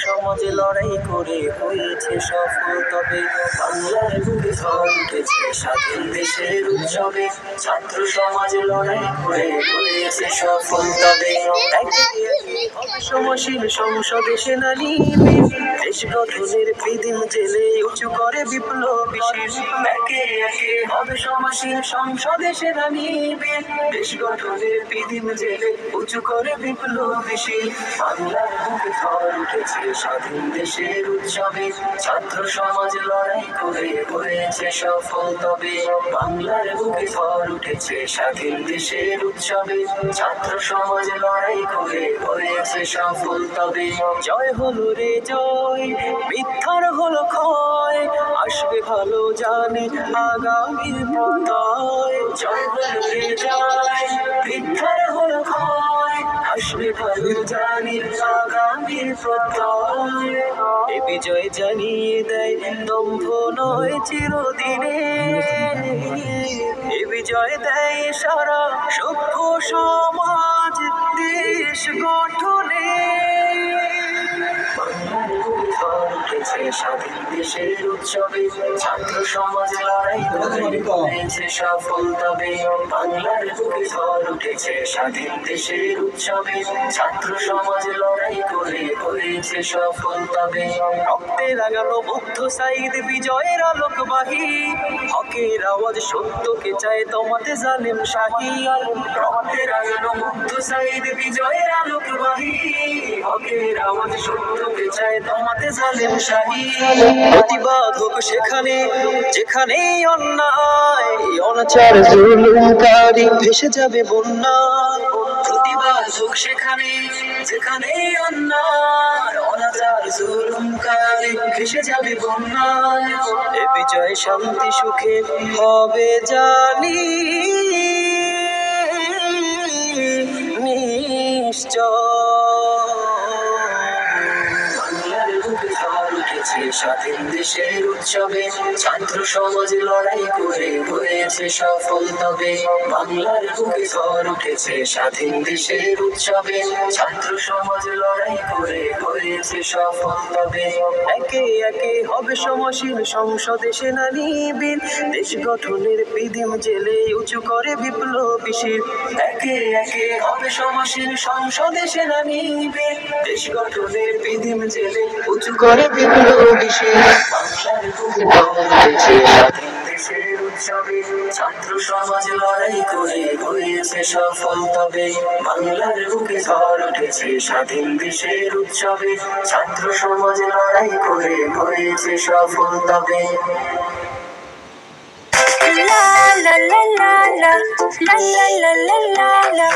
সমাজে লড়াই করে হয়েছে সফল, তবে বাংলার বুকে ঝড় উঠেছে স্বাধীন দেশের উৎসবে। ছাত্র সমাজে লড়াই করে হয়েছে সফল, তবে সমশীল সংসদে সেনানী দেশ গঠনের বিদিন জেলে উঁচু করে বিপ্লবী শির। একে একে হবে সমাশীল সংসদে সেনানী দেশ গঠনের বিদিন জেলে উঁচু করে বিপ্লবী শির। বাংলার বুকে ঝড় উঠেছে স্বাধীন দেশের উৎসবে। ছাত্র সমাজ লড়াই করে হয়েছে সফল, তবে বাংলার বুকে ঝড় উঠেছে স্বাধীন দেশের উৎসবে। ছাত্র সমাজ লড়াই করে হয়েছে সফল, তবে জয় হলো রে জয়, মিথ্যার হলো ক্ষয়, আসবে ভালো জানে আগামীর প্রত্যয়। জয় হলো রে জয়, মিথ্যার হলো ক্ষয়, আসবে ভালো জানি আগামীর প্রত্যয়। এ বিজয় জানিয়ে দেয় দম্ভ নয় চিরদিনে, এ বিজয় দেয় সারা সভ্য সমাজ দেশ গঠনে। স্বাধীন দেশের উৎসবে ছাত্র সমাজ লড়াই করে হয়েছে সফল, তবে বাংলার বুকে ঝড় উঠেছে স্বাধীন দেশের উৎসবে। ছাত্র সমাজ লড়াই করে হয়েছে সফল, তবে রক্তে লাগানো মুগ্ধ সাইদ বিজয়ের আলোকবাহী। হকের আওয়াজ সত্যকে চায় তোমাতে জালেম শাহী। রক্তে লাগানো মুগ্ধ সাইদ বিজয়ের আলোকবাহী। হকের আওয়াজ সত্যকে চায় তোমাতে জালেম শাহী। প্রতিবাদ হোক সেখানে যেখানে অন্যায়, অনাচার জুলুমকারী ভেসে যাবে বন্যায়। প্রতিবাদ হোক সেখানে যেখানে অন্যায়, অনাচার জুলুমকারী ভেসে যাবে বন্যায়। এ বিজয় শান্তি সুখে হবে জানি নিশ্চয়। স্বাধীন দেশের উৎসবে ছাত্র সমাজ লড়াই করে হয়েছে সফল, তবে বাংলার বুকে ঝড় উঠেছে স্বাধীন দেশের উৎসবে। ছাত্র সমাজ লড়াই করে হয়েছে সফল, তবে একে একে হবে সমশীল সংসদে সেনানী বীর দেশ গঠনের বিদিন জেলে উঁচু করে বিপ্লবী শির। একে একে হবে সমশীল সংসদে সেনানী বীর দেশ গঠনের বিদিন জেলে উঁচু করে বিপ্লবী শির। বাংলার বুকে ঝড় উঠেছে স্বাধীন দেশের উৎসবে। ছাত্র সমাজ লড়াই করে হয়েছে সফল, তবে বাংলার বুকে ঝড় উঠেছে স্বাধীন দেশের উৎসবে। ছাত্র সমাজ লড়াই করে হয়েছে সফল, তবে la la la la la la la la la la